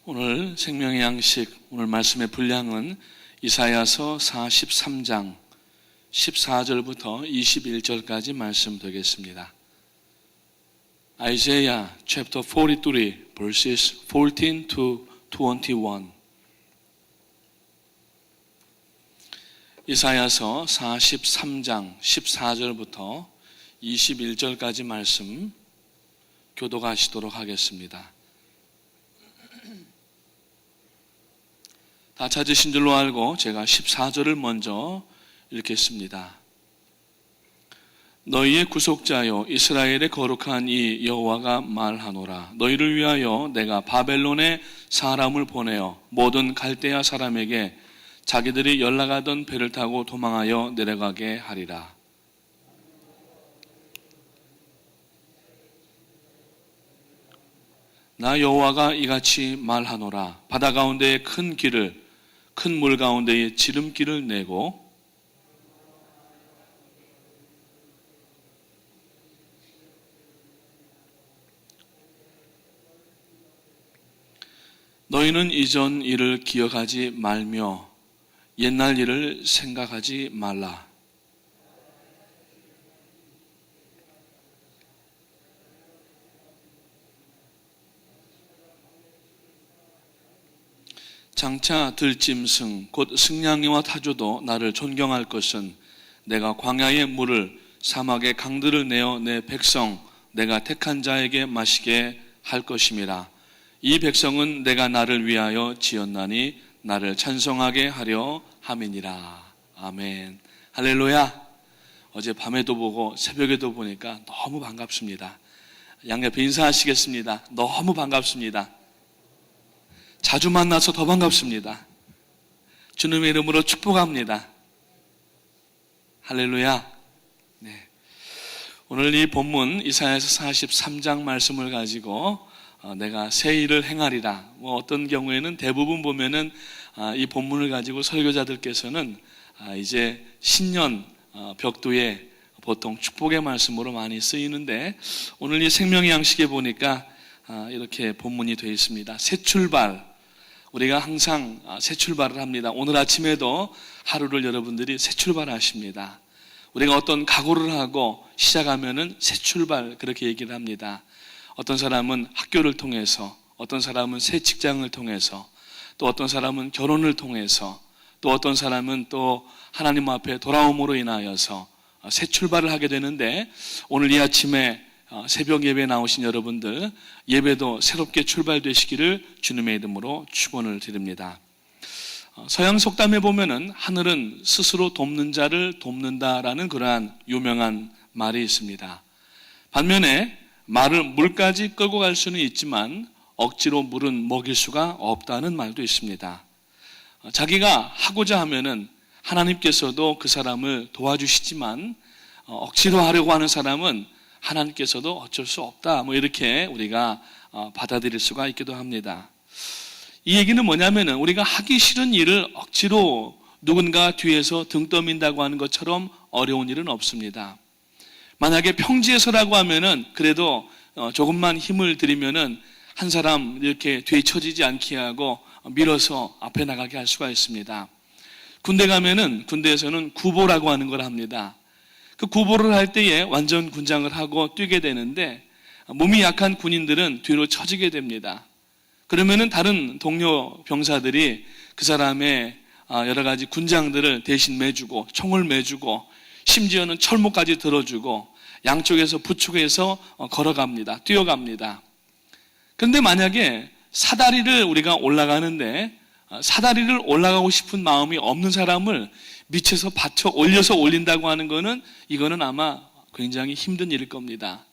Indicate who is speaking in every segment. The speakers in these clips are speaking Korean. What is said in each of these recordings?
Speaker 1: 오늘 생명의 양식, 오늘 말씀의 분량은 이사야서 43장 14절부터 21절까지 말씀 되겠습니다. Isaiah chapter 43 verses 14 to 21. 이사야서 43장 14절부터 21절까지 말씀 교독하시도록 하겠습니다. 다 찾으신 줄로 알고 제가 14절을 먼저 읽겠습니다. 너희의 구속자여 이스라엘의 거룩한 이 여호와가 말하노라. 너희를 위하여 내가 바벨론에 사람을 보내어 모든 갈대아 사람에게 자기들이 연락하던 배를 타고 도망하여 내려가게 하리라. 나 여호와가 이같이 말하노라. 바다 가운데의 큰 길을 큰 물 가운데에 지름길을 내고 너희는 이전 일을 기억하지 말며 옛날 일을 생각하지 말라. 장차 들짐승 곧 승냥이와 타조도 나를 존경할 것은 내가 광야의 물을 사막의 강들을 내어 내 백성 내가 택한 자에게 마시게 할 것임이라. 이 백성은 내가 나를 위하여 지었나니 나를 찬송하게 하려 함이니라. 아멘. 할렐루야. 어제 밤에도 보고 새벽에도 보니까 너무 반갑습니다. 양옆에 인사하시겠습니다. 너무 반갑습니다. 자주 만나서 더 반갑습니다. 주님의 이름으로 축복합니다. 할렐루야. 네. 오늘 이 본문 이사야서 43장 말씀을 가지고 내가 새 일을 행하리라. 어떤 경우에는 대부분 보면은 이 본문을 가지고 설교자들께서는 이제 신년 벽두에 보통 축복의 말씀으로 많이 쓰이는데 오늘 이 생명의 양식에 보니까 이렇게 본문이 되어 있습니다. 새 출발. 우리가 항상 새 출발을 합니다. 오늘 아침에도 하루를 여러분들이 새 출발하십니다. 우리가 어떤 각오를 하고 시작하면은 새 출발 그렇게 얘기를 합니다. 어떤 사람은 학교를 통해서, 어떤 사람은 새 직장을 통해서, 또 어떤 사람은 결혼을 통해서, 또 어떤 사람은 또 하나님 앞에 돌아옴으로 인하여서 새 출발을 하게 되는데 오늘 이 아침에 새벽 예배에 나오신 여러분들 예배도 새롭게 출발되시기를 주님의 이름으로 축원을 드립니다. 서양 속담에 보면은 하늘은 스스로 돕는 자를 돕는다라는 그러한 유명한 말이 있습니다. 반면에 말을 물까지 끌고 갈 수는 있지만 억지로 물은 먹일 수가 없다는 말도 있습니다. 자기가 하고자 하면은 하나님께서도 그 사람을 도와주시지만 억지로 하려고 하는 사람은 하나님께서도 어쩔 수 없다. 이렇게 우리가 받아들일 수가 있기도 합니다. 이 얘기는 뭐냐면은 우리가 하기 싫은 일을 억지로 누군가 뒤에서 등 떠민다고 하는 것처럼 어려운 일은 없습니다. 만약에 평지에서라고 하면은 그래도 조금만 힘을 들이면은 한 사람 이렇게 뒤에 처지지 않게 하고 밀어서 앞에 나가게 할 수가 있습니다. 군대 가면은 군대에서는 구보라고 하는 걸 합니다. 그 구보를 할 때에 완전 군장을 하고 뛰게 되는데 몸이 약한 군인들은 뒤로 처지게 됩니다. 그러면은 다른 동료 병사들이 그 사람의 여러 가지 군장들을 대신 매주고 총을 매주고 심지어는 철모까지 들어주고 양쪽에서 부축해서 걸어갑니다. 뛰어갑니다. 그런데 만약에 사다리를 우리가 올라가는데 사다리를 올라가고 싶은 마음이 없는 사람을 밑에서 받쳐 올려서 올린다고 하는 거는 이거는 아마 굉장히 힘든 일일 겁니다.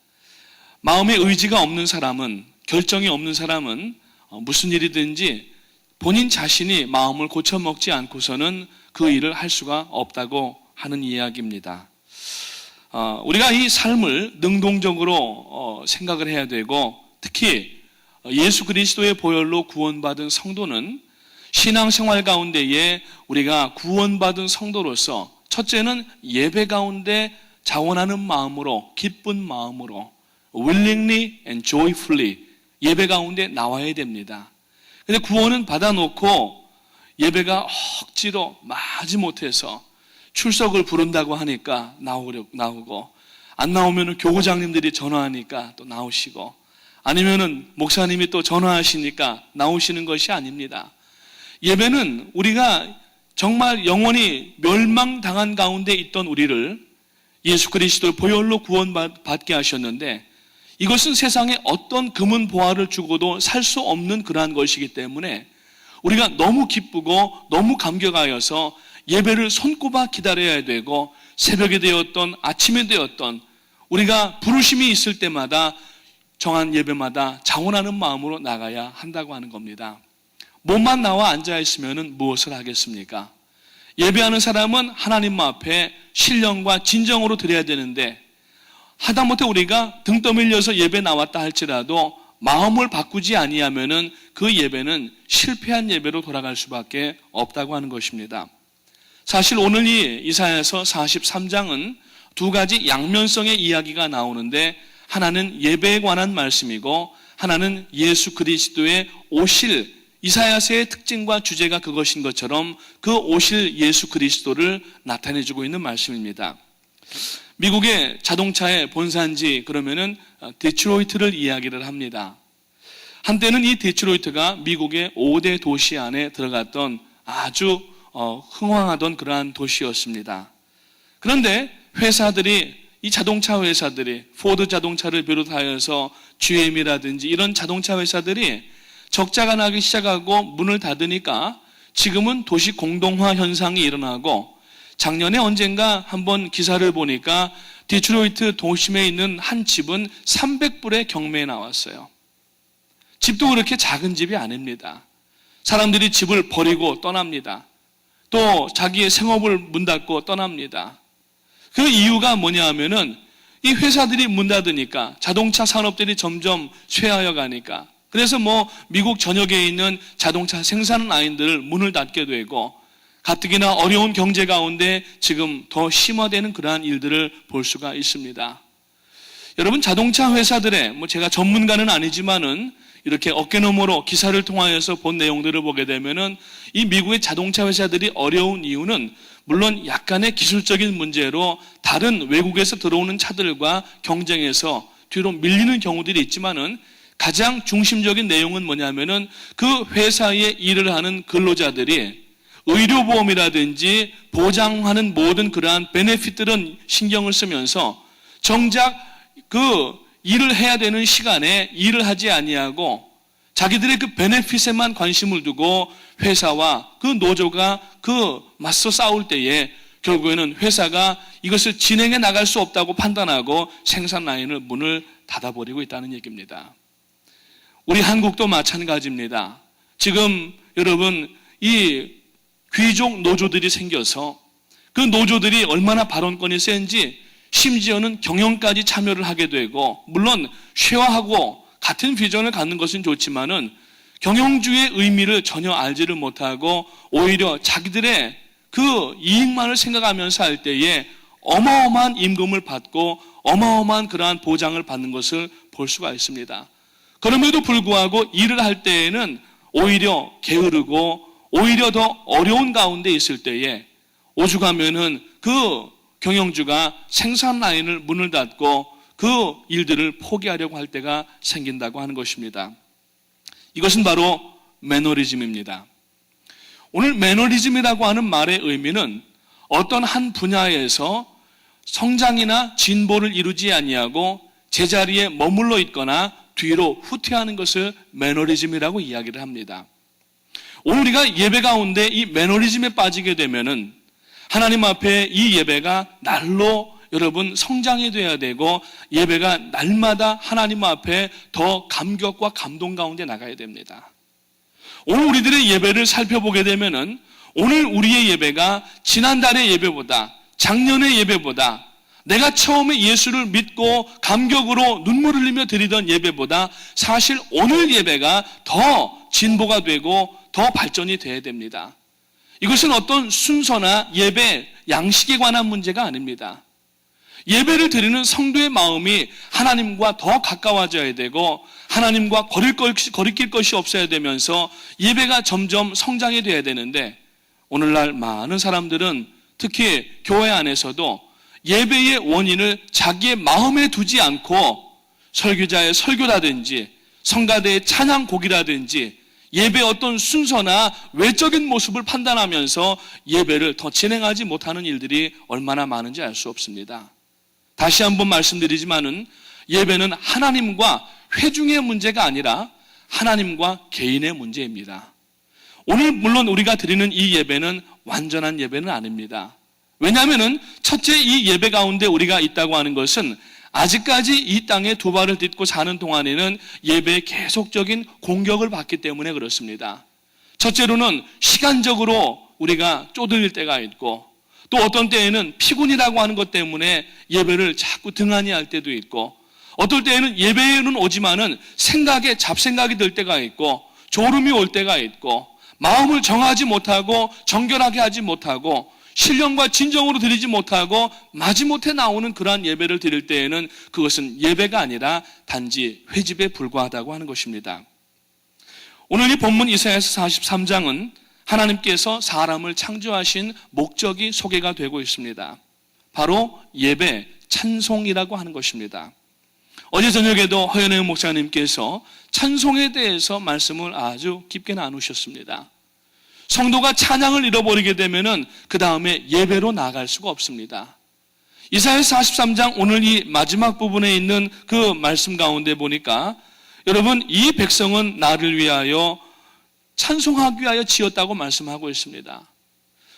Speaker 1: 마음의 의지가 없는 사람은, 결정이 없는 사람은 무슨 일이든지 본인 자신이 마음을 고쳐먹지 않고서는 그 일을 할 수가 없다고 하는 이야기입니다. 우리가 이 삶을 능동적으로 생각을 해야 되고 특히 예수 그리스도의 보혈로 구원받은 성도는 신앙생활 가운데에 우리가 구원받은 성도로서 첫째는 예배 가운데 자원하는 마음으로 기쁜 마음으로 willingly and joyfully 예배 가운데 나와야 됩니다. 근데 구원은 받아놓고 예배가 억지로 마지 못해서 출석을 부른다고 하니까 나오고, 안 나오면 교구장님들이 전화하니까 또 나오시고, 아니면은 목사님이 또 전화하시니까 나오시는 것이 아닙니다. 예배는 우리가 정말 영원히 멸망당한 가운데 있던 우리를 예수 그리스도의 보혈로 구원받게 하셨는데, 이것은 세상에 어떤 금은 보화를 주고도 살 수 없는 그러한 것이기 때문에 우리가 너무 기쁘고 너무 감격하여서 예배를 손꼽아 기다려야 되고, 새벽이 되었던 아침이 되었던 우리가 부르심이 있을 때마다 정한 예배마다 자원하는 마음으로 나가야 한다고 하는 겁니다. 몸만 나와 앉아 있으면 무엇을 하겠습니까? 예배하는 사람은 하나님 앞에 신령과 진정으로 드려야 되는데, 하다못해 우리가 등 떠밀려서 예배 나왔다 할지라도 마음을 바꾸지 아니하면은 그 예배는 실패한 예배로 돌아갈 수밖에 없다고 하는 것입니다. 사실 오늘 이 이사야서 43장은 두 가지 양면성의 이야기가 나오는데, 하나는 예배에 관한 말씀이고 하나는 예수 그리스도의 오실, 이사야서의 특징과 주제가 그것인 것처럼 그 오실 예수 그리스도를 나타내주고 있는 말씀입니다. 미국의 자동차의 본산지 그러면은 디트로이트를 이야기를 합니다. 한때는 이 디트로이트가 미국의 5대 도시 안에 들어갔던 아주 흥황하던 그러한 도시였습니다. 그런데 회사들이, 이 자동차 회사들이, 포드 자동차를 비롯하여서 GM이라든지 이런 자동차 회사들이 적자가 나기 시작하고 문을 닫으니까 지금은 도시 공동화 현상이 일어나고, 작년에 언젠가 한번 기사를 보니까 디트로이트 도심에 있는 한 집은 300불의 경매에 나왔어요. 집도 그렇게 작은 집이 아닙니다. 사람들이 집을 버리고 떠납니다. 또 자기의 생업을 문 닫고 떠납니다. 그 이유가 뭐냐 하면은 이 회사들이 문 닫으니까, 자동차 산업들이 점점 쇠하여 가니까, 그래서 미국 전역에 있는 자동차 생산 라인들 문을 닫게 되고, 가뜩이나 어려운 경제 가운데 지금 더 심화되는 그러한 일들을 볼 수가 있습니다. 여러분, 자동차 회사들의, 제가 전문가는 아니지만은 이렇게 어깨너머로 기사를 통하여서 본 내용들을 보게 되면은 이 미국의 자동차 회사들이 어려운 이유는 물론 약간의 기술적인 문제로 다른 외국에서 들어오는 차들과 경쟁해서 뒤로 밀리는 경우들이 있지만은, 가장 중심적인 내용은 뭐냐면은 그 회사에 일을 하는 근로자들이 의료보험이라든지 보장하는 모든 그러한 베네핏들은 신경을 쓰면서 정작 그 일을 해야 되는 시간에 일을 하지 아니하고 자기들의 그 베네핏에만 관심을 두고 회사와 그 노조가 그 맞서 싸울 때에 결국에는 회사가 이것을 진행해 나갈 수 없다고 판단하고 생산 라인을 문을 닫아버리고 있다는 얘기입니다. 우리 한국도 마찬가지입니다. 지금 여러분, 이 귀족 노조들이 생겨서 그 노조들이 얼마나 발언권이 센지 심지어는 경영까지 참여를 하게 되고, 물론 쉐어하고 같은 비전을 갖는 것은 좋지만은 경영주의 의미를 전혀 알지를 못하고 오히려 자기들의 그 이익만을 생각하면서 할 때에 어마어마한 임금을 받고 어마어마한 그러한 보장을 받는 것을 볼 수가 있습니다. 그럼에도 불구하고 일을 할 때에는 오히려 게으르고 오히려 더 어려운 가운데 있을 때에 오죽하면은 그 경영주가 생산 라인을 문을 닫고 그 일들을 포기하려고 할 때가 생긴다고 하는 것입니다. 이것은 바로 매너리즘입니다. 오늘 매너리즘이라고 하는 말의 의미는 어떤 한 분야에서 성장이나 진보를 이루지 아니하고 제자리에 머물러 있거나 뒤로 후퇴하는 것을 매너리즘이라고 이야기를 합니다. 오늘 우리가 예배 가운데 이 매너리즘에 빠지게 되면은 하나님 앞에 이 예배가 날로 여러분 성장이 돼야 되고, 예배가 날마다 하나님 앞에 더 감격과 감동 가운데 나가야 됩니다. 오늘 우리들의 예배를 살펴보게 되면은 오늘 우리의 예배가 지난달의 예배보다, 작년의 예배보다, 내가 처음에 예수를 믿고 감격으로 눈물 흘리며 드리던 예배보다 사실 오늘 예배가 더 진보가 되고 더 발전이 돼야 됩니다. 이것은 어떤 순서나 예배 양식에 관한 문제가 아닙니다. 예배를 드리는 성도의 마음이 하나님과 더 가까워져야 되고 하나님과 거리낄 것이 없어야 되면서 예배가 점점 성장이 돼야 되는데, 오늘날 많은 사람들은 특히 교회 안에서도 예배의 원인을 자기의 마음에 두지 않고 설교자의 설교라든지 성가대의 찬양곡이라든지 예배의 어떤 순서나 외적인 모습을 판단하면서 예배를 더 진행하지 못하는 일들이 얼마나 많은지 알 수 없습니다. 다시 한번 말씀드리지만은 예배는 하나님과 회중의 문제가 아니라 하나님과 개인의 문제입니다. 오늘 물론 우리가 드리는 이 예배는 완전한 예배는 아닙니다. 왜냐하면은 첫째, 이 예배 가운데 우리가 있다고 하는 것은 아직까지 이 땅에 두 발을 딛고 사는 동안에는 예배의 계속적인 공격을 받기 때문에 그렇습니다. 첫째로는 시간적으로 우리가 쪼들릴 때가 있고, 또 어떤 때에는 피곤이라고 하는 것 때문에 예배를 자꾸 등한히 할 때도 있고, 어떨 때에는 예배에는 오지만은 잡생각이 들 때가 있고, 졸음이 올 때가 있고, 마음을 정하지 못하고 정결하게 하지 못하고 신령과 진정으로 드리지 못하고 마지못해 나오는 그러한 예배를 드릴 때에는 그것은 예배가 아니라 단지 회집에 불과하다고 하는 것입니다. 오늘 이 본문 이사야서 43장은 하나님께서 사람을 창조하신 목적이 소개가 되고 있습니다. 바로 예배, 찬송이라고 하는 것입니다. 어제 저녁에도 허연혜 목사님께서 찬송에 대해서 말씀을 아주 깊게 나누셨습니다. 성도가 찬양을 잃어버리게 되면은 그 다음에 예배로 나아갈 수가 없습니다. 이사야서 43장 오늘 이 마지막 부분에 있는 그 말씀 가운데 보니까, 여러분, 이 백성은 나를 위하여 찬송하기 위하여 지었다고 말씀하고 있습니다.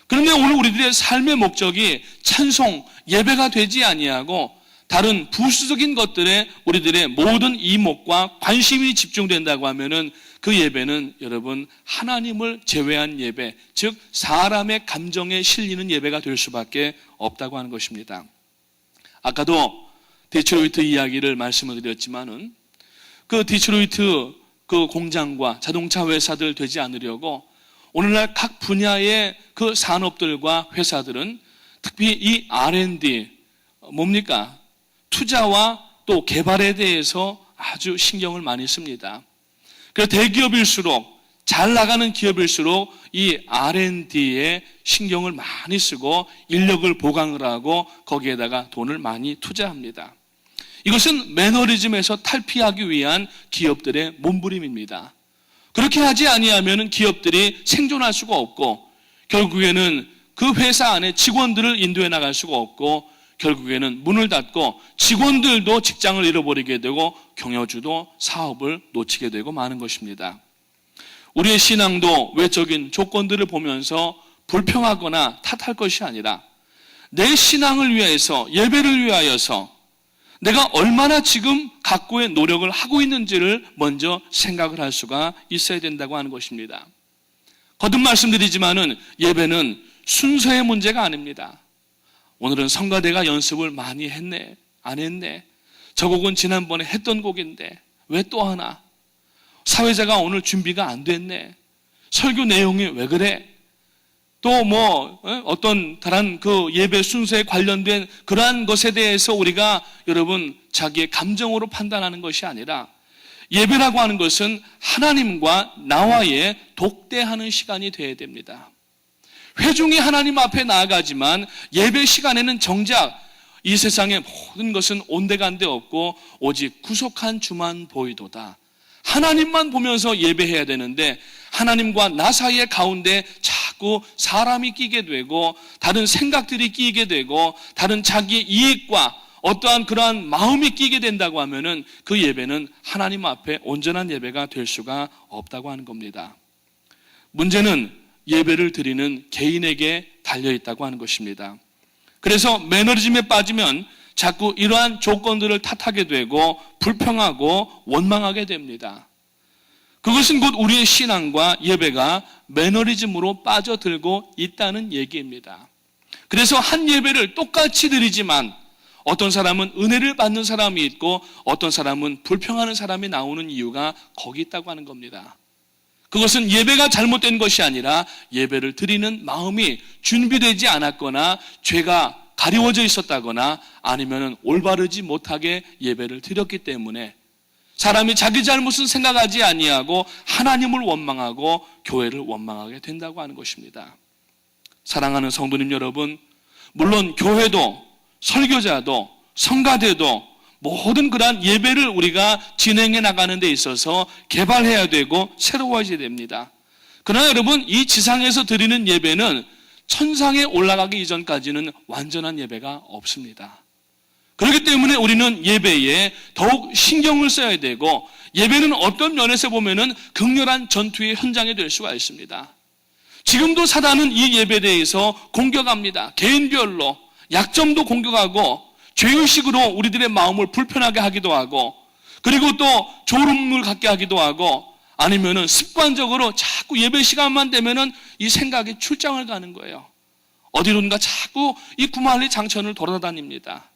Speaker 1: 그런데 오늘 우리들의 삶의 목적이 찬송, 예배가 되지 아니하고 다른 부수적인 것들에 우리들의 모든 이목과 관심이 집중된다고 하면은 그 예배는 여러분 하나님을 제외한 예배, 즉 사람의 감정에 실리는 예배가 될 수밖에 없다고 하는 것입니다. 아까도 디트로이트 이야기를 말씀을 드렸지만은 그 디트로이트 그 공장과 자동차 회사들 되지 않으려고 오늘날 각 분야의 그 산업들과 회사들은 특히 이 R&D 뭡니까? 투자와 또 개발에 대해서 아주 신경을 많이 씁니다. 그래서 대기업일수록, 잘 나가는 기업일수록 이 R&D에 신경을 많이 쓰고 인력을 보강을 하고 거기에다가 돈을 많이 투자합니다. 이것은 매너리즘에서 탈피하기 위한 기업들의 몸부림입니다. 그렇게 하지 아니하면 기업들이 생존할 수가 없고, 결국에는 그 회사 안에 직원들을 인도해 나갈 수가 없고, 결국에는 문을 닫고 직원들도 직장을 잃어버리게 되고 경영주도 사업을 놓치게 되고 마는 것입니다. 우리의 신앙도 외적인 조건들을 보면서 불평하거나 탓할 것이 아니라 내 신앙을 위해서, 예배를 위하여서 내가 얼마나 지금 각고의 노력을 하고 있는지를 먼저 생각을 할 수가 있어야 된다고 하는 것입니다. 거듭 말씀드리지만은 예배는 순서의 문제가 아닙니다. 오늘은 성가대가 연습을 많이 했네, 안 했네, 저 곡은 지난번에 했던 곡인데 왜 또 하나, 사회자가 오늘 준비가 안 됐네, 설교 내용이 왜 그래, 또 어떤 다른 그 예배 순서에 관련된 그러한 것에 대해서 우리가 여러분 자기의 감정으로 판단하는 것이 아니라, 예배라고 하는 것은 하나님과 나와의 독대하는 시간이 되어야 됩니다. 회중이 하나님 앞에 나아가지만 예배 시간에는 정작 이 세상의 모든 것은 온데간데 없고 오직 구속한 주만 보이도다. 하나님만 보면서 예배해야 되는데 하나님과 나 사이의 가운데 자꾸 사람이 끼게 되고 다른 생각들이 끼게 되고 다른 자기의 이익과 어떠한 그러한 마음이 끼게 된다고 하면은 그 예배는 하나님 앞에 온전한 예배가 될 수가 없다고 하는 겁니다. 문제는 예배를 드리는 개인에게 달려있다고 하는 것입니다. 그래서 매너리즘에 빠지면 자꾸 이러한 조건들을 탓하게 되고 불평하고 원망하게 됩니다. 그것은 곧 우리의 신앙과 예배가 매너리즘으로 빠져들고 있다는 얘기입니다. 그래서 한 예배를 똑같이 드리지만 어떤 사람은 은혜를 받는 사람이 있고 어떤 사람은 불평하는 사람이 나오는 이유가 거기 있다고 하는 겁니다. 그것은 예배가 잘못된 것이 아니라 예배를 드리는 마음이 준비되지 않았거나 죄가 가리워져 있었다거나 아니면 올바르지 못하게 예배를 드렸기 때문에 사람이 자기 잘못은 생각하지 아니하고 하나님을 원망하고 교회를 원망하게 된다고 하는 것입니다. 사랑하는 성도님 여러분, 물론 교회도 설교자도 성가대도 모든 그러한 예배를 우리가 진행해 나가는 데 있어서 개발해야 되고 새로워져야 됩니다. 그러나 여러분, 이 지상에서 드리는 예배는 천상에 올라가기 이전까지는 완전한 예배가 없습니다. 그렇기 때문에 우리는 예배에 더욱 신경을 써야 되고, 예배는 어떤 면에서 보면은 극렬한 전투의 현장이 될 수가 있습니다. 지금도 사단은 이 예배에 대해서 공격합니다. 개인별로 약점도 공격하고 죄의식으로 우리들의 마음을 불편하게 하기도 하고, 그리고 또 졸음을 갖게 하기도 하고, 아니면은 습관적으로 자꾸 예배 시간만 되면은 이 생각이 출장을 가는 거예요. 어디론가 자꾸 이 구만리 장천을 돌아다닙니다.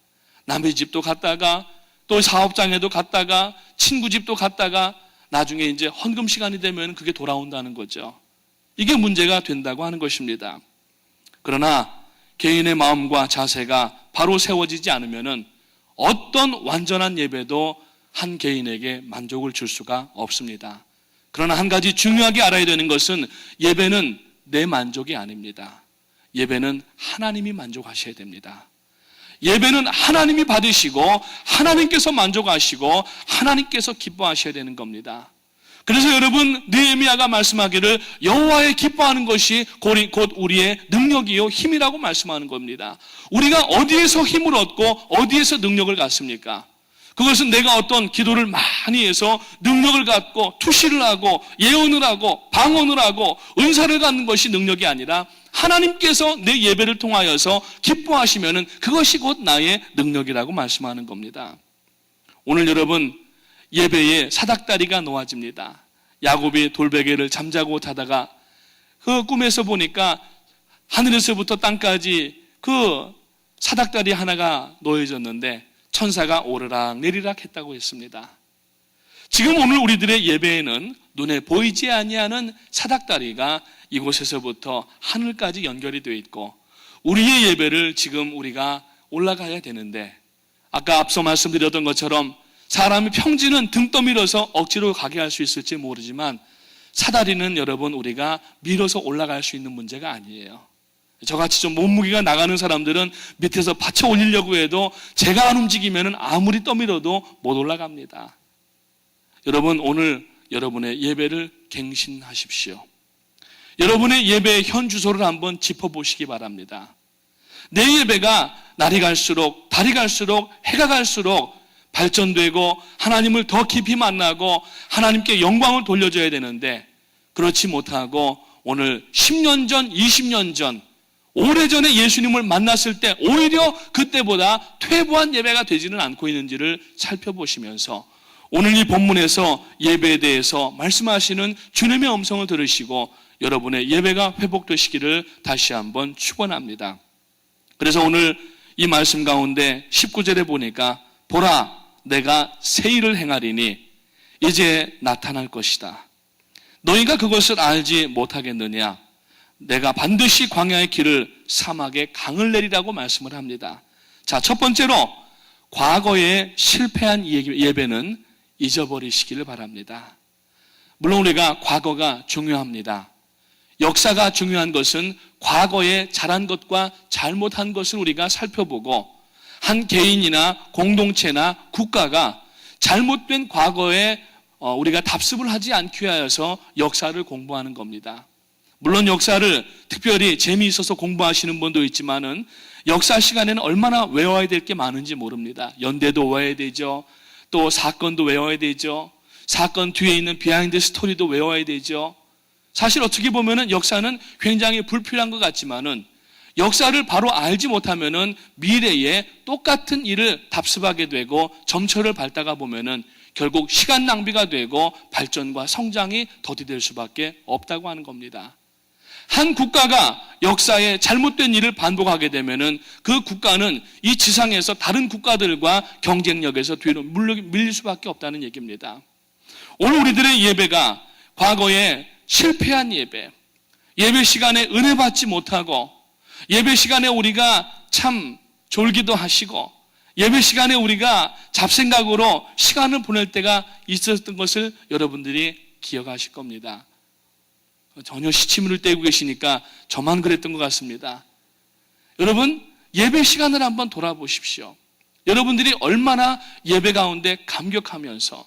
Speaker 1: 남의 집도 갔다가 또 사업장에도 갔다가 친구 집도 갔다가 나중에 이제 헌금 시간이 되면 그게 돌아온다는 거죠. 이게 문제가 된다고 하는 것입니다. 그러나 개인의 마음과 자세가 바로 세워지지 않으면은 어떤 완전한 예배도 한 개인에게 만족을 줄 수가 없습니다. 그러나 한 가지 중요하게 알아야 되는 것은 예배는 내 만족이 아닙니다. 예배는 하나님이 만족하셔야 됩니다. 예배는 하나님이 받으시고 하나님께서 만족하시고 하나님께서 기뻐하셔야 되는 겁니다. 그래서 여러분, 느헤미야가 말씀하기를 여호와의 기뻐하는 것이 곧 우리의 능력이요 힘이라고 말씀하는 겁니다. 우리가 어디에서 힘을 얻고 어디에서 능력을 갖습니까? 그것은 내가 어떤 기도를 많이 해서 능력을 갖고 투시를 하고 예언을 하고 방언을 하고 은사를 갖는 것이 능력이 아니라 하나님께서 내 예배를 통하여서 기뻐하시면은 그것이 곧 나의 능력이라고 말씀하는 겁니다. 오늘 여러분, 예배에 사닥다리가 놓아집니다. 야곱이 돌베개를 잠자고 자다가 그 꿈에서 보니까 하늘에서부터 땅까지 그 사닥다리 하나가 놓여졌는데 천사가 오르락 내리락 했다고 했습니다. 지금 오늘 우리들의 예배에는 눈에 보이지 아니하는 사닥다리가 이곳에서부터 하늘까지 연결이 되어 있고, 우리의 예배를 지금 우리가 올라가야 되는데, 아까 앞서 말씀드렸던 것처럼 사람이 평지는 등 떠밀어서 억지로 가게 할 수 있을지 모르지만 사다리는 여러분 우리가 밀어서 올라갈 수 있는 문제가 아니에요. 저같이 좀 몸무게가 나가는 사람들은 밑에서 받쳐 올리려고 해도 제가 안 움직이면 아무리 떠밀어도 못 올라갑니다. 여러분, 오늘 여러분의 예배를 갱신하십시오. 여러분의 예배의 현 주소를 한번 짚어보시기 바랍니다. 내 예배가 날이 갈수록 달이 갈수록 해가 갈수록 발전되고 하나님을 더 깊이 만나고 하나님께 영광을 돌려줘야 되는데, 그렇지 못하고 오늘 10년 전, 20년 전, 오래전에 예수님을 만났을 때 오히려 그때보다 퇴보한 예배가 되지는 않고 있는지를 살펴보시면서 오늘 이 본문에서 예배에 대해서 말씀하시는 주님의 음성을 들으시고 여러분의 예배가 회복되시기를 다시 한번 축원합니다. 그래서 오늘 이 말씀 가운데 19절에 보니까 보라, 내가 새 일을 행하리니 이제 나타날 것이다. 너희가 그것을 알지 못하겠느냐? 내가 반드시 광야의 길을 사막에 강을 내리라고 말씀을 합니다. 자, 첫 번째로 과거에 실패한 예배는 잊어버리시기를 바랍니다. 물론 우리가 과거가 중요합니다. 역사가 중요한 것은 과거에 잘한 것과 잘못한 것을 우리가 살펴보고, 한 개인이나 공동체나 국가가 잘못된 과거에 우리가 답습을 하지 않기 위하여서 역사를 공부하는 겁니다. 물론 역사를 특별히 재미있어서 공부하시는 분도 있지만은 역사 시간에는 얼마나 외워야 될 게 많은지 모릅니다. 연대도 외워야 되죠. 또 사건도 외워야 되죠. 사건 뒤에 있는 비하인드 스토리도 외워야 되죠. 사실 어떻게 보면은 역사는 굉장히 불필요한 것 같지만은 역사를 바로 알지 못하면은 미래에 똑같은 일을 답습하게 되고 점철을 밟다가 보면은 결국 시간 낭비가 되고 발전과 성장이 더디될 수밖에 없다고 하는 겁니다. 한 국가가 역사에 잘못된 일을 반복하게 되면은 그 국가는 이 지상에서 다른 국가들과 경쟁력에서 뒤로 밀릴 수밖에 없다는 얘기입니다. 오늘 우리들의 예배가 과거에 실패한 예배 시간에 은혜 받지 못하고 예배 시간에 우리가 참 졸기도 하시고 예배 시간에 우리가 잡생각으로 시간을 보낼 때가 있었던 것을 여러분들이 기억하실 겁니다. 전혀 시치미를 떼고 계시니까 저만 그랬던 것 같습니다. 여러분, 예배 시간을 한번 돌아보십시오. 여러분들이 얼마나 예배 가운데 감격하면서,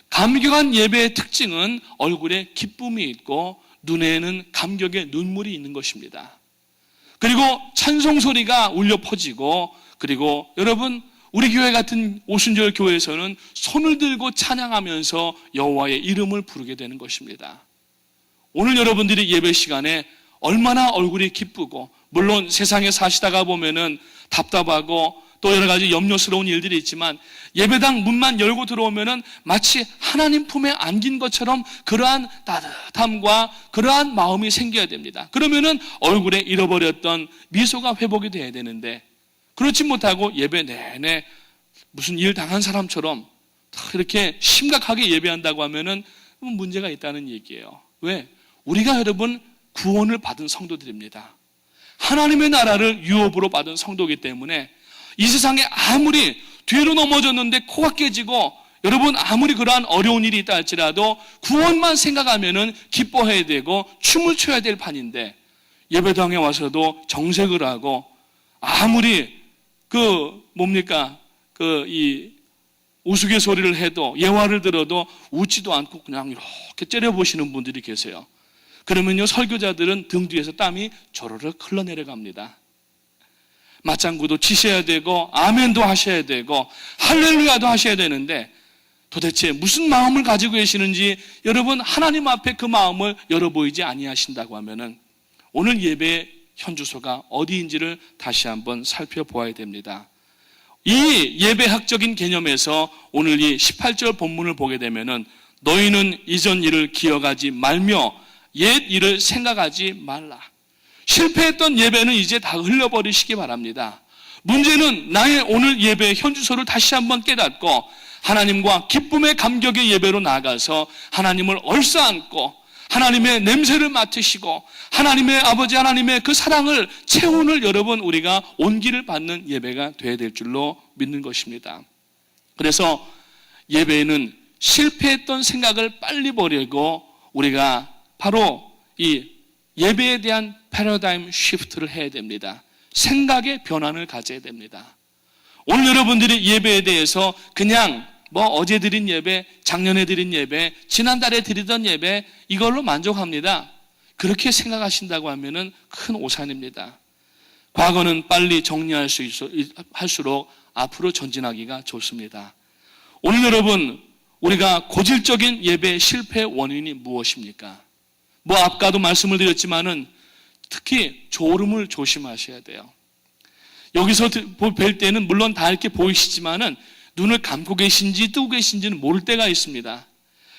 Speaker 1: 감격한 예배의 특징은 얼굴에 기쁨이 있고 눈에는 감격의 눈물이 있는 것입니다. 그리고 찬송 소리가 울려 퍼지고, 그리고 여러분, 우리 교회 같은 오순절 교회에서는 손을 들고 찬양하면서 여호와의 이름을 부르게 되는 것입니다. 오늘 여러분들이 예배 시간에 얼마나 얼굴이 기쁘고, 물론 세상에 사시다가 보면은 답답하고 또 여러 가지 염려스러운 일들이 있지만 예배당 문만 열고 들어오면은 마치 하나님 품에 안긴 것처럼 그러한 따뜻함과 그러한 마음이 생겨야 됩니다. 그러면은 얼굴에 잃어버렸던 미소가 회복이 돼야 되는데, 그렇지 못하고 예배 내내 무슨 일 당한 사람처럼 이렇게 심각하게 예배한다고 하면은 문제가 있다는 얘기예요. 왜? 우리가 여러분 구원을 받은 성도들입니다. 하나님의 나라를 유업으로 받은 성도이기 때문에 이 세상에 아무리 뒤로 넘어졌는데 코가 깨지고, 여러분 아무리 그러한 어려운 일이 있다 할지라도 구원만 생각하면은 기뻐해야 되고 춤을 춰야 될 판인데, 예배당에 와서도 정색을 하고 아무리 이 우스갯소리를 해도 예화를 들어도 웃지도 않고 그냥 이렇게 째려보시는 분들이 계세요. 그러면요, 설교자들은 등 뒤에서 땀이 조르륵 흘러내려갑니다. 맞장구도 치셔야 되고 아멘도 하셔야 되고 할렐루야도 하셔야 되는데, 도대체 무슨 마음을 가지고 계시는지 여러분 하나님 앞에 그 마음을 열어보이지 아니하신다고 하면은 오늘 예배의 현주소가 어디인지를 다시 한번 살펴보아야 됩니다. 이 예배학적인 개념에서 오늘 이 18절 본문을 보게 되면은 너희는 이전 일을 기억하지 말며 옛 일을 생각하지 말라. 실패했던 예배는 이제 다 흘려버리시기 바랍니다. 문제는 나의 오늘 예배의 현주소를 다시 한번 깨닫고 하나님과 기쁨의 감격의 예배로 나아가서 하나님을 얼싸안고 하나님의 냄새를 맡으시고 하나님의 아버지 하나님의 그 사랑을 체온을 여러분 우리가 온기를 받는 예배가 되어야 될 줄로 믿는 것입니다. 그래서 예배에는 실패했던 생각을 빨리 버리고 우리가 바로 이 예배에 대한 패러다임 시프트를 해야 됩니다. 생각의 변환을 가져야 됩니다. 오늘 여러분들이 예배에 대해서 그냥 어제 드린 예배, 작년에 드린 예배, 지난달에 드리던 예배 이걸로 만족합니다. 그렇게 생각하신다고 하면은 큰 오산입니다. 과거는 빨리 정리할 수 할수록 앞으로 전진하기가 좋습니다. 오늘 여러분 우리가 고질적인 예배 실패의 원인이 무엇입니까? 아까도 말씀을 드렸지만은 특히 졸음을 조심하셔야 돼요. 여기서 뵐 때는 물론 다 이렇게 보이시지만은 눈을 감고 계신지 뜨고 계신지는 모를 때가 있습니다.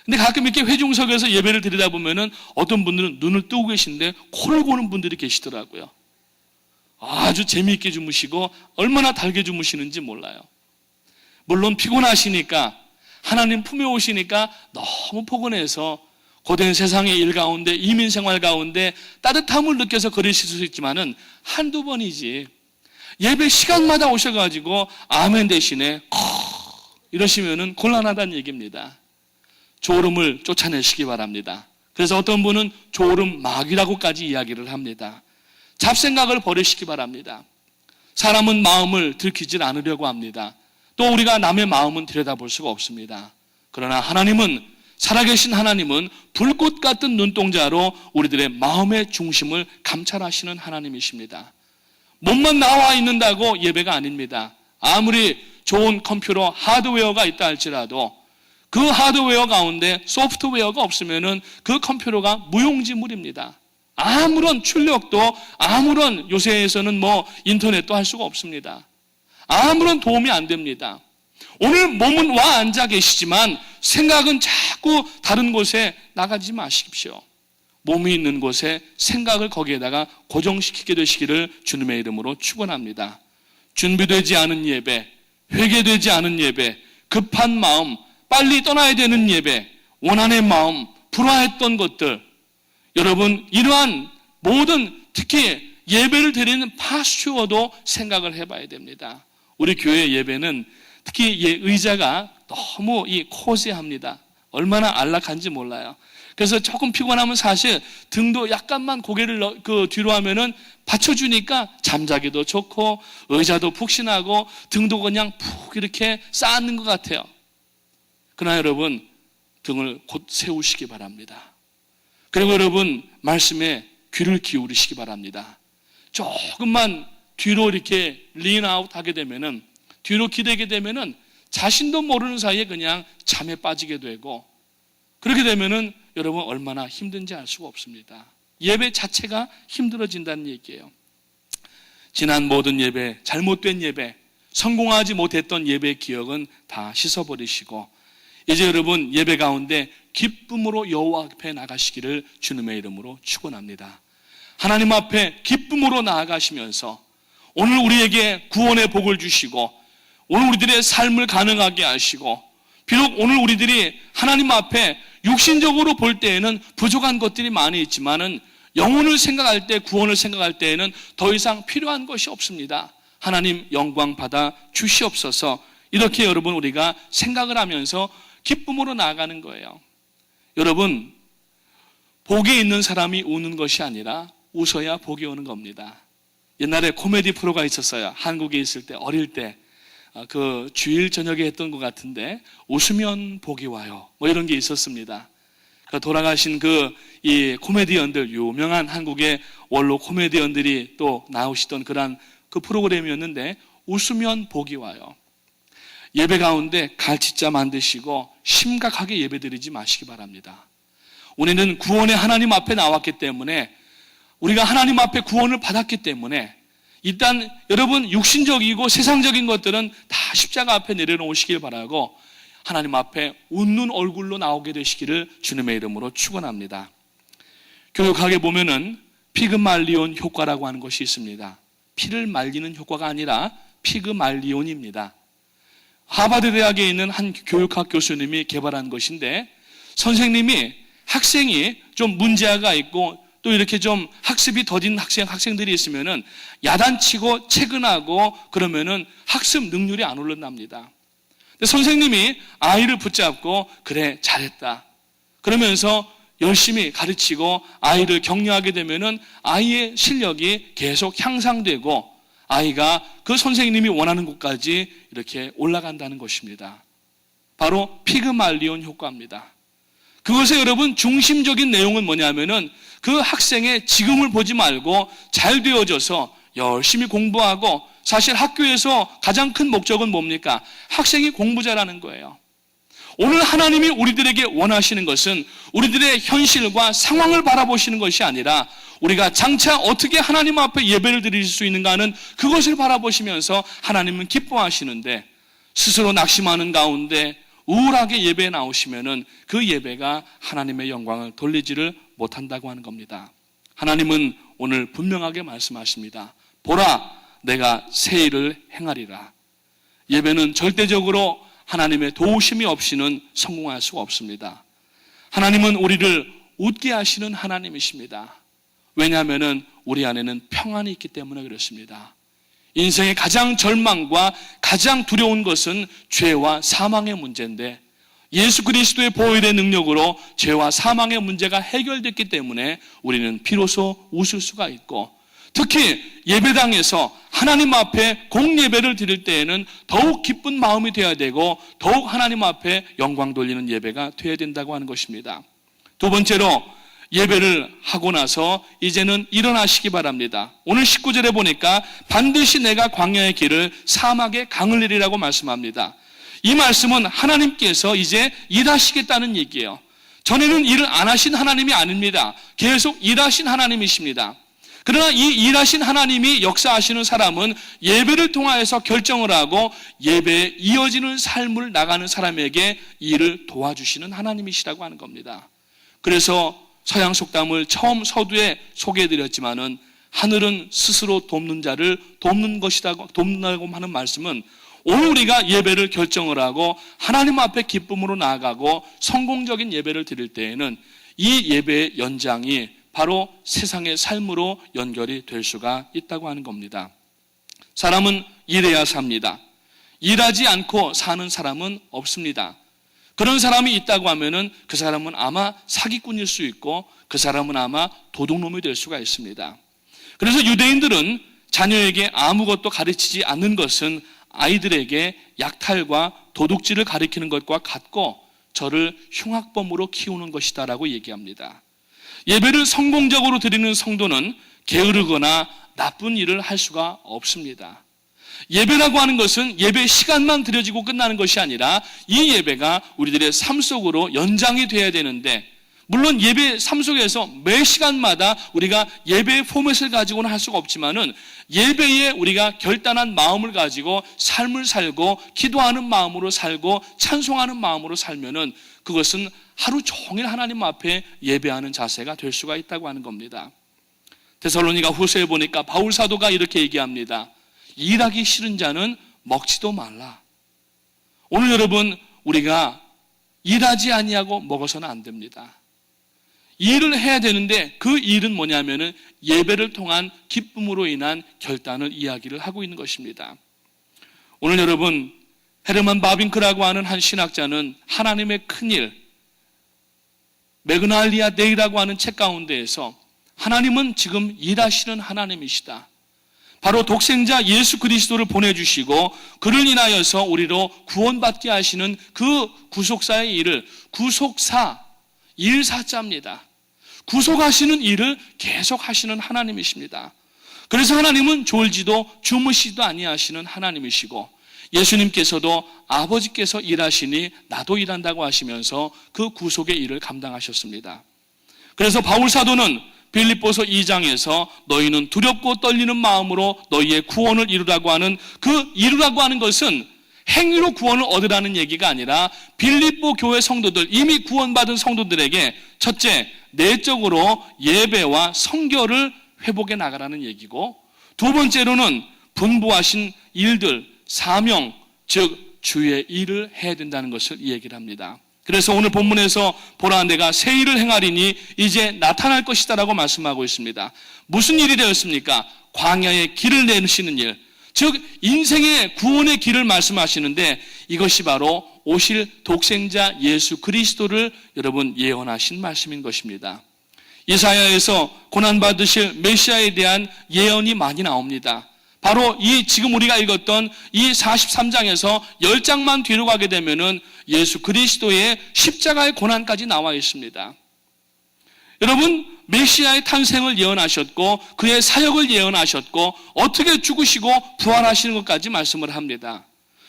Speaker 1: 근데 가끔 이렇게 회중석에서 예배를 드리다 보면은 어떤 분들은 눈을 뜨고 계신데 코를 고는 분들이 계시더라고요. 아주 재미있게 주무시고 얼마나 달게 주무시는지 몰라요. 물론 피곤하시니까 하나님 품에 오시니까 너무 포근해서 고된 세상의 일 가운데 이민생활 가운데 따뜻함을 느껴서 그러실 수 있지만은 한두 번이지 예배 시간마다 오셔가지고 아멘 대신에 이러시면은 곤란하다는 얘기입니다. 졸음을 쫓아내시기 바랍니다. 그래서 어떤 분은 졸음 마귀라고까지 이야기를 합니다. 잡생각을 버리시기 바랍니다. 사람은 마음을 들키질 않으려고 합니다. 또 우리가 남의 마음은 들여다볼 수가 없습니다. 그러나 하나님은, 살아계신 하나님은 불꽃 같은 눈동자로 우리들의 마음의 중심을 감찰하시는 하나님이십니다. 몸만 나와 있는다고 예배가 아닙니다. 아무리 좋은 컴퓨터 하드웨어가 있다 할지라도 그 하드웨어 가운데 소프트웨어가 없으면은 그 컴퓨터가 무용지물입니다. 아무런 출력도, 아무런 요새에서는 인터넷도 할 수가 없습니다. 아무런 도움이 안 됩니다. 오늘 몸은 와 앉아 계시지만 생각은 자꾸 다른 곳에 나가지 마십시오. 몸이 있는 곳에 생각을 거기에다가 고정시키게 되시기를 주님의 이름으로 축원합니다. 준비되지 않은 예배, 회개되지 않은 예배, 급한 마음, 빨리 떠나야 되는 예배, 원한의 마음, 불화했던 것들, 여러분 이러한 모든 특히 예배를 드리는 파스튜어도 생각을 해봐야 됩니다. 우리 교회 예배는 특히 의자가 너무 코지합니다. 얼마나 안락한지 몰라요. 그래서 조금 피곤하면 사실 등도 약간만 고개를 뒤로 하면은 받쳐주니까 잠자기도 좋고 의자도 푹신하고 등도 그냥 푹 이렇게 쌓는 것 같아요. 그러나 여러분, 등을 곧 세우시기 바랍니다. 그리고 여러분, 말씀에 귀를 기울이시기 바랍니다. 조금만 뒤로 이렇게 린아웃 하게 되면은, 뒤로 기대게 되면은 자신도 모르는 사이에 그냥 잠에 빠지게 되고, 그렇게 되면은 여러분 얼마나 힘든지 알 수가 없습니다. 예배 자체가 힘들어진다는 얘기예요. 지난 모든 예배, 잘못된 예배, 성공하지 못했던 예배의 기억은 다 씻어버리시고 이제 여러분 예배 가운데 기쁨으로 여호와 앞에 나가시기를 주님의 이름으로 축원합니다. 하나님 앞에 기쁨으로 나아가시면서 오늘 우리에게 구원의 복을 주시고 오늘 우리들의 삶을 가능하게 하시고 비록 오늘 우리들이 하나님 앞에 육신적으로 볼 때에는 부족한 것들이 많이 있지만은 영혼을 생각할 때, 구원을 생각할 때에는 더 이상 필요한 것이 없습니다. 하나님 영광 받아 주시옵소서. 이렇게 여러분 우리가 생각을 하면서 기쁨으로 나아가는 거예요. 여러분, 복이 있는 사람이 우는 것이 아니라 웃어야 복이 오는 겁니다. 옛날에 코미디 프로가 있었어요. 한국에 있을 때, 어릴 때. 그 주일 저녁에 했던 것 같은데 웃으면 복이 와요. 뭐 이런 게 있었습니다. 돌아가신 이 코미디언들, 유명한 한국의 원로 코미디언들이 또 나오시던 그 프로그램이었는데 웃으면 복이 와요. 예배 가운데 갈치자 만드시고 심각하게 예배드리지 마시기 바랍니다. 우리는 구원의 하나님 앞에 나왔기 때문에 우리가 하나님 앞에 구원을 받았기 때문에 일단 여러분 육신적이고 세상적인 것들은 다 십자가 앞에 내려놓으시길 바라고 하나님 앞에 웃는 얼굴로 나오게 되시기를 주님의 이름으로 축원합니다. 교육학에 보면은 피그말리온 효과라고 하는 것이 있습니다. 피를 말리는 효과가 아니라 피그말리온입니다. 하버드 대학에 있는 한 교육학 교수님이 개발한 것인데 선생님이 학생이 좀 문제아가 있고 또 이렇게 좀 학습이 더딘 학생들이 있으면은 야단치고 체근하고 그러면은 학습 능률이 안 올라갑니다. 근데 선생님이 아이를 붙잡고 그래 잘했다 그러면서 열심히 가르치고 아이를 격려하게 되면은 아이의 실력이 계속 향상되고 아이가 그 선생님이 원하는 곳까지 이렇게 올라간다는 것입니다. 바로 피그말리온 효과입니다. 그것의 여러분 중심적인 내용은 뭐냐면은 그 학생의 지금을 보지 말고 잘 되어져서 열심히 공부하고 사실 학교에서 가장 큰 목적은 뭡니까? 학생이 공부 잘하는 거예요. 오늘 하나님이 우리들에게 원하시는 것은 우리들의 현실과 상황을 바라보시는 것이 아니라 우리가 장차 어떻게 하나님 앞에 예배를 드릴 수 있는가 하는 그것을 바라보시면서 하나님은 기뻐하시는데 스스로 낙심하는 가운데 우울하게 예배에 나오시면은 그 예배가 하나님의 영광을 돌리지를 못한다고 하는 겁니다. 하나님은 오늘 분명하게 말씀하십니다. 보라, 내가 새 일을 행하리라. 예배는 절대적으로 하나님의 도우심이 없이는 성공할 수가 없습니다. 하나님은 우리를 웃게 하시는 하나님이십니다. 왜냐하면 우리 안에는 평안이 있기 때문에 그렇습니다. 인생의 가장 절망과 가장 두려운 것은 죄와 사망의 문제인데 예수 그리스도의 보혈의 능력으로 죄와 사망의 문제가 해결됐기 때문에 우리는 비로소 웃을 수가 있고 특히 예배당에서 하나님 앞에 공예배를 드릴 때에는 더욱 기쁜 마음이 되어야 되고 더욱 하나님 앞에 영광 돌리는 예배가 되어야 된다고 하는 것입니다. 두 번째로 예배를 하고 나서 이제는 일어나시기 바랍니다. 오늘 19절에 보니까 반드시 내가 광야의 길을 사막의 강을 내리라고 말씀합니다. 이 말씀은 하나님께서 이제 일하시겠다는 얘기예요. 전에는 일을 안 하신 하나님이 아닙니다. 계속 일하신 하나님이십니다. 그러나 이 일하신 하나님이 역사하시는 사람은 예배를 통하여서 결정을 하고 예배에 이어지는 삶을 나가는 사람에게 일을 도와주시는 하나님이시라고 하는 겁니다. 그래서 서양 속담을 처음 서두에 소개해드렸지만은 하늘은 스스로 돕는 자를 돕는 것이라고 돕는다고 하는 말씀은 오늘 우리가 예배를 결정을 하고 하나님 앞에 기쁨으로 나아가고 성공적인 예배를 드릴 때에는 이 예배의 연장이 바로 세상의 삶으로 연결이 될 수가 있다고 하는 겁니다. 사람은 일해야 삽니다. 일하지 않고 사는 사람은 없습니다. 그런 사람이 있다고 하면은 그 사람은 아마 사기꾼일 수 있고 그 사람은 아마 도둑놈이 될 수가 있습니다. 그래서 유대인들은 자녀에게 아무것도 가르치지 않는 것은 아이들에게 약탈과 도둑질을 가리키는 것과 같고 저를 흉악범으로 키우는 것이다라고 얘기합니다. 예배를 성공적으로 드리는 성도는 게으르거나 나쁜 일을 할 수가 없습니다. 예배라고 하는 것은 예배 시간만 드려지고 끝나는 것이 아니라 이 예배가 우리들의 삶 속으로 연장이 돼야 되는데, 물론 예배 삶 속에서 매 시간마다 우리가 예배의 포맷을 가지고는 할 수가 없지만은 예배에 우리가 결단한 마음을 가지고 삶을 살고 기도하는 마음으로 살고 찬송하는 마음으로 살면은 그것은 하루 종일 하나님 앞에 예배하는 자세가 될 수가 있다고 하는 겁니다. 데살로니가 후서에 보니까 바울 사도가 이렇게 얘기합니다. 일하기 싫은 자는 먹지도 말라. 오늘 여러분, 우리가 일하지 아니하고 먹어서는 안 됩니다. 일을 해야 되는데 그 일은 뭐냐면은 예배를 통한 기쁨으로 인한 결단을 이야기를 하고 있는 것입니다. 오늘 여러분, 헤르만 바빙크라고 하는 한 신학자는 하나님의 큰일, 매그날리아 데이라고 하는 책 가운데에서 하나님은 지금 일하시는 하나님이시다. 바로 독생자 예수 그리스도를 보내주시고 그를 인하여서 우리로 구원받게 하시는 그 구속사의 일을 구속사, 일사자입니다. 구속하시는 일을 계속 하시는 하나님이십니다. 그래서 하나님은 졸지도 주무시지도 아니하시는 하나님이시고 예수님께서도 아버지께서 일하시니 나도 일한다고 하시면서 그 구속의 일을 감당하셨습니다. 그래서 바울 사도는 빌립보서 2장에서 너희는 두렵고 떨리는 마음으로 너희의 구원을 이루라고 하는 그 이루라고 하는 것은 행위로 구원을 얻으라는 얘기가 아니라 빌립보 교회 성도들, 이미 구원받은 성도들에게 첫째, 내적으로 예배와 성결을 회복해 나가라는 얘기고, 두 번째로는 분부하신 일들, 사명, 즉 주의 일을 해야 된다는 것을 얘기를 합니다. 그래서 오늘 본문에서 보라 내가 새 일을 행하리니 이제 나타날 것이다 라고 말씀하고 있습니다. 무슨 일이 되었습니까? 광야의 길을 내시는 일, 즉 인생의 구원의 길을 말씀하시는데 이것이 바로 오실 독생자 예수 그리스도를 여러분 예언하신 말씀인 것입니다. 이사야에서 고난받으실 메시아에 대한 예언이 많이 나옵니다. 바로 이 지금 우리가 읽었던 이 43장에서 10장만 뒤로 가게 되면은 예수 그리스도의 십자가의 고난까지 나와 있습니다. 여러분, 메시아의 탄생을 예언하셨고 그의 사역을 예언하셨고 어떻게 죽으시고 부활하시는 것까지 말씀을 합니다.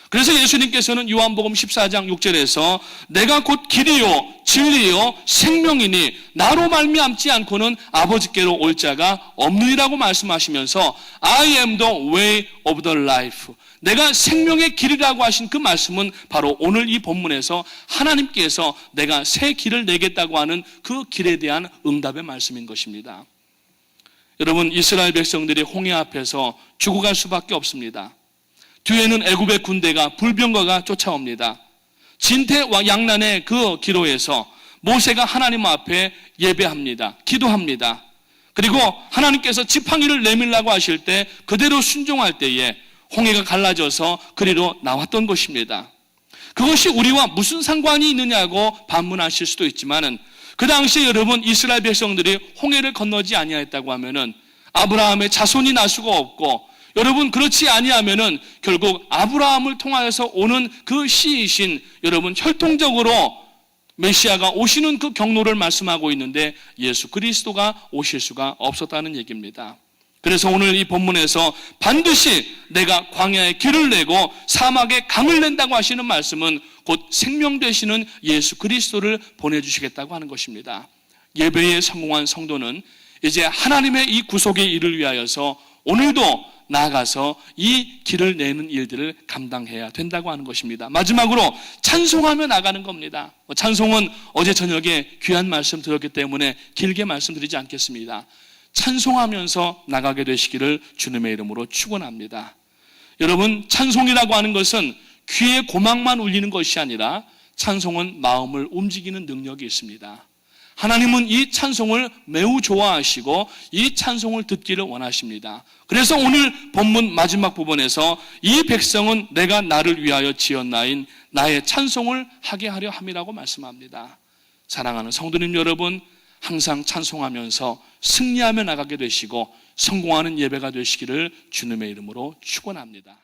Speaker 1: 그래서 예수님께서는 요한복음 14장 6절에서 내가 곧 길이요 진리요 생명이니 나로 말미암지 않고는 아버지께로 올 자가 없느니라고 말씀하시면서 I am the way of the life, 내가 생명의 길이라고 하신 그 말씀은 바로 오늘 이 본문에서 하나님께서 내가 새 길을 내겠다고 하는 그 길에 대한 응답의 말씀인 것입니다. 여러분, 이스라엘 백성들이 홍해 앞에서 죽어갈 수밖에 없습니다. 뒤에는 애굽의 군대가 불병거가 쫓아옵니다. 진퇴양난의 그 기로에서 모세가 하나님 앞에 예배합니다. 기도합니다. 그리고 하나님께서 지팡이를 내밀라고 하실 때 그대로 순종할 때에 홍해가 갈라져서 그리로 나왔던 것입니다. 그것이 우리와 무슨 상관이 있느냐고 반문하실 수도 있지만은 그 당시에 여러분 이스라엘 백성들이 홍해를 건너지 아니하였다고 하면은 아브라함의 자손이 날 수가 없고, 여러분 그렇지 아니하면은 결국 아브라함을 통하여서 오는 그 씨이신 여러분 혈통적으로 메시아가 오시는 그 경로를 말씀하고 있는데 예수 그리스도가 오실 수가 없었다는 얘기입니다. 그래서 오늘 이 본문에서 반드시 내가 광야에 길을 내고 사막에 강을 낸다고 하시는 말씀은 곧 생명 되시는 예수 그리스도를 보내주시겠다고 하는 것입니다. 예배에 성공한 성도는 이제 하나님의 이 구속의 일을 위하여서 오늘도 나아가서 이 길을 내는 일들을 감당해야 된다고 하는 것입니다. 마지막으로 찬송하며 나가는 겁니다. 찬송은 어제 저녁에 귀한 말씀 들었기 때문에 길게 말씀드리지 않겠습니다. 찬송하면서 나가게 되시기를 주님의 이름으로 축원합니다. 여러분, 찬송이라고 하는 것은 귀에 고막만 울리는 것이 아니라 찬송은 마음을 움직이는 능력이 있습니다. 하나님은 이 찬송을 매우 좋아하시고 이 찬송을 듣기를 원하십니다. 그래서 오늘 본문 마지막 부분에서 이 백성은 내가 나를 위하여 지었나인 나의 찬송을 하게 하려 함이라고 말씀합니다. 사랑하는 성도님 여러분, 항상 찬송하면서 승리하며 나가게 되시고 성공하는 예배가 되시기를 주님의 이름으로 축원합니다.